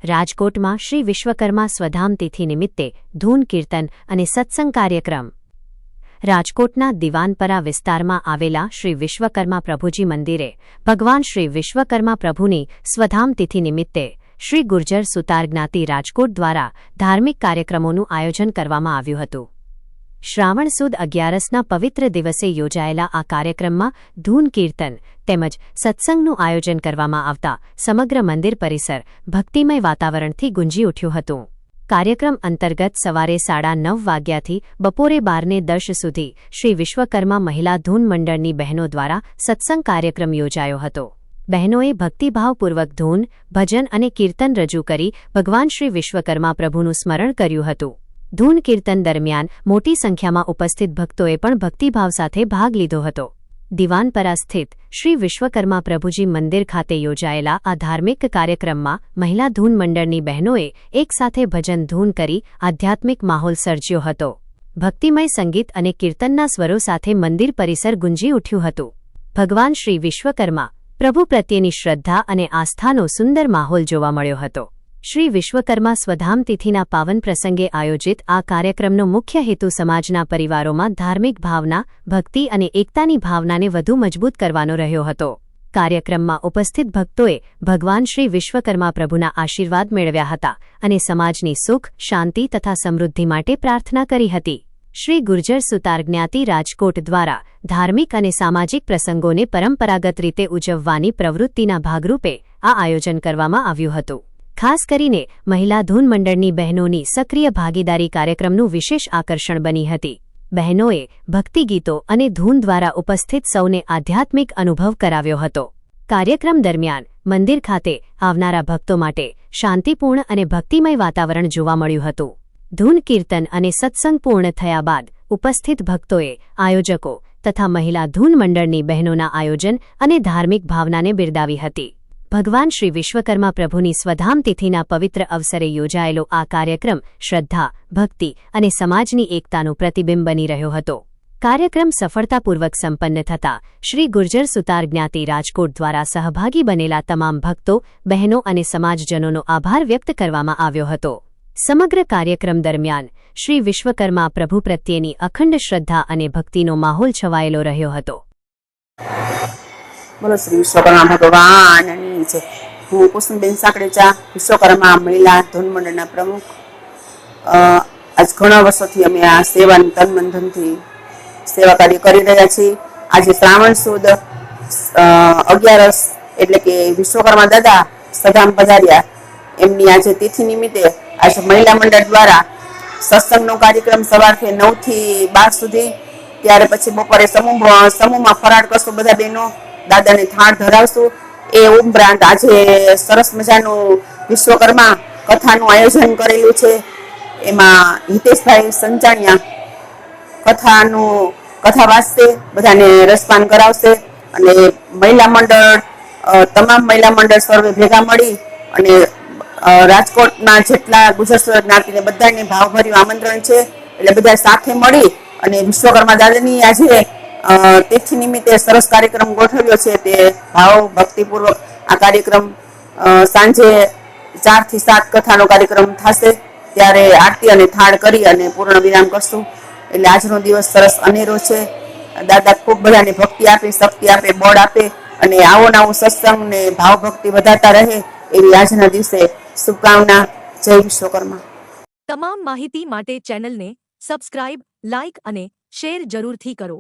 રાજકોટમાં શ્રી વિશ્વકર્મા સ્વધામ તિથિ નિમિત્તે ધૂન કીર્તન અને સત્સંગ કાર્યક્રમ। રાજકોટના દિવાનપરા વિસ્તારમાં આવેલા શ્રી વિશ્વકર્મા પ્રભુજી મંદિરે ભગવાન શ્રી વિશ્વકર્મા પ્રભુની સ્વધામ તિથિ નિમિત્તે શ્રી ગુર્જર સુતાર જ્ઞાતિ રાજકોટ દ્વારા ધાર્મિક કાર્યક્રમોનું આયોજન કરવામાં આવ્યું હતું। શ્રાવણ સુદ 11ના પવિત્ર દિવસે યોજાયેલા આ કાર્યક્રમમાં ધૂન કીર્તન તેમજ સત્સંગનું આયોજન કરવામાં આવતા સમગ્ર મંદિર પરિસર ભક્તિમય વાતાવરણથી ગુંજી ઉઠ્યું હતું। કાર્યક્રમ અંતર્ગત સવારે 9:30 વાગ્યાથી બપોરે 12:10 સુધી શ્રી વિશ્વકર્મા મહિલા ધૂન મંડળની બહેનો દ્વારા સત્સંગ કાર્યક્રમ યોજાયો હતો। બહેનોએ ભક્તિભાવપૂર્વક ધૂન, ભજન અને કીર્તન રજૂ કરી ભગવાન શ્રી વિશ્વકર્મા પ્રભુનું સ્મરણ કર્યું હતું। ધૂન કીર્તન દરમિયાન મોટી સંખ્યામાં ઉપસ્થિત ભક્તોએ પણ ભક્તિભાવ સાથે ભાગ લીધો હતો। દિવાનપરા સ્થિત શ્રી વિશ્વકર્મા પ્રભુજી મંદિર ખાતે યોજાયેલા આ ધાર્મિક કાર્યક્રમમાં મહિલા ધૂન મંડળની બહેનોએ એકસાથે ભજન ધૂન કરી આધ્યાત્મિક માહોલ સર્જ્યો હતો। ભક્તિમય સંગીત અને કીર્તનના સ્વરો સાથે મંદિર પરિસર ગુંજી ઉઠ્યું હતું। ભગવાન શ્રી વિશ્વકર્મા પ્રભુ પ્રત્યેની શ્રદ્ધા અને આસ્થાનો સુંદર માહોલ જોવા મળ્યો હતો। શ્રી વિશ્વકર્મા સ્વધામ તિથિના પાવન પ્રસંગે આયોજિત આ કાર્યક્રમનો મુખ્ય હેતુ સમાજના પરિવારોમાં ધાર્મિક ભાવના, ભક્તિ અને એકતાની ભાવનાને વધુ મજબૂત કરવાનો રહ્યો હતો। કાર્યક્રમમાં ઉપસ્થિત ભક્તોએ ભગવાન શ્રી વિશ્વકર્મા પ્રભુના આશીર્વાદ મેળવ્યા હતા અને સમાજની સુખ, શાંતિ તથા સમૃદ્ધિ માટે પ્રાર્થના કરી હતી। શ્રી ગુર્જર સુતાર જ્ઞાતિ રાજકોટ દ્વારા ધાર્મિક અને સામાજિક પ્રસંગોને પરંપરાગત રીતે ઉજવવાની પ્રવૃત્તિના ભાગરૂપે આ આયોજન કરવામાં આવ્યું હતું। ખાસ કરીને મહિલા ધૂન મંડળની બહેનોની સક્રિય ભાગીદારી કાર્યક્રમનું વિશેષ આકર્ષણ બની હતી। બહેનોએ ભક્તિગીતો અને ધૂન દ્વારા ઉપસ્થિત સૌને આધ્યાત્મિક અનુભવ કરાવ્યો હતો। કાર્યક્રમ દરમિયાન મંદિર ખાતે આવનારા ભક્તો માટે શાંતિપૂર્ણ અને ભક્તિમય વાતાવરણ જોવા મળ્યું હતું। ધૂન કીર્તન અને સત્સંગ પૂર્ણ થયા બાદ ઉપસ્થિત ભક્તોએ આયોજકો તથા મહિલા ધૂન મંડળની બહેનોના આયોજન અને ધાર્મિક ભાવનાને બિરદાવી હતી। ભગવાન શ્રી વિશ્વકર્મા પ્રભુની સ્વધામ તિથિના પવિત્ર અવસરે યોજાયેલો આ કાર્યક્રમ શ્રદ્ધા, ભક્તિ અને સમાજની એકતાનું પ્રતિબિંબ બની રહ્યો હતો। કાર્યક્રમ સફળતાપૂર્વક સંપન્ન થતા શ્રી ગુર્જર સુતાર જ્ઞાતિ રાજકોટ દ્વારા સહભાગી બનેલા તમામ ભક્તો, બહેનો અને સમાજજનોનો આભાર વ્યક્ત કરવામાં આવ્યો હતો। સમગ્ર કાર્યક્રમ દરમિયાન શ્રી વિશ્વકર્મા પ્રભુ પ્રત્યેની અખંડ શ્રદ્ધા અને ભક્તિનો માહોલ છવાયેલો રહ્યો હતો। બોલો શ્રી વિશ્વકર્મા ભગવાનની છે। હું કુસુમબેન સાકડેચા, વિશ્વકર્મા મહિલા ધૂન મંડળના પ્રમુખ। આજ ઘણા વર્ષોથી અમે આ સેવાનું તન મન ધનથી સેવા કાર્ય કરી રહ્યા છીએ। આજે શ્રાવણ સુદ 11 એટલે કે વિશ્વકર્મા દાદા સધામ પધાર્યા એમની આજે તિથિ નિમિત્તે આજે મહિલા મંડળ દ્વારા સત્સંગનો કાર્યક્રમ સવારથી 9 થી 12 સુધી, ત્યારે પછી બપોરે સમૂહમાં ફરાળ કરશું બધા બહેનો, દાદાને થાળ ધરાવશું। એ ઉપરાંત આજે સરસ મજાનું વિશ્વકર્મા કથાનું આયોજન કરેલું છે। એમાં હિતેશભાઈ સંચાણિયા કથા વાંચશે, બધાને રસપાન કરાવશે અને મહિલા મંડળ તમામ મહિલા મંડળ સર્વે ભેગા મળી અને રાજકોટના જેટલા ગુજર જ્ઞાતિને બધાને ભાવભર્યું આમંત્રણ છે। એટલે બધા સાથે મળી અને વિશ્વકર્મા દાદાની આજે તિથિ નિમિત્તે સરસ કાર્યક્રમ ગોઠવ્યો છે। તે ભાવ ભક્તિપૂર્વક આ કાર્યક્રમ સાંજે 4 થી 7 કથાનો કાર્યક્રમ થશે, ત્યારે આરતી અને થાળ કરી અને પૂર્ણ વિરામ કરશું। એટલે આજનો દિવસ સરસ અનેરો છે। દાદા ખૂબ બધાને ભક્તિ આપે, શક્તિ આપે, બળ આપે અને આવો નવો સત્સંગ ને ભાવ ભક્તિ વધારતા રહે એવી આજના દિવસે શુભકામના। જય વિશ્વકર્મા। તમામ માહિતી માટે ચેનલને સબસ્ક્રાઇબ, લાઇક અને શેર જરૂરથી કરો।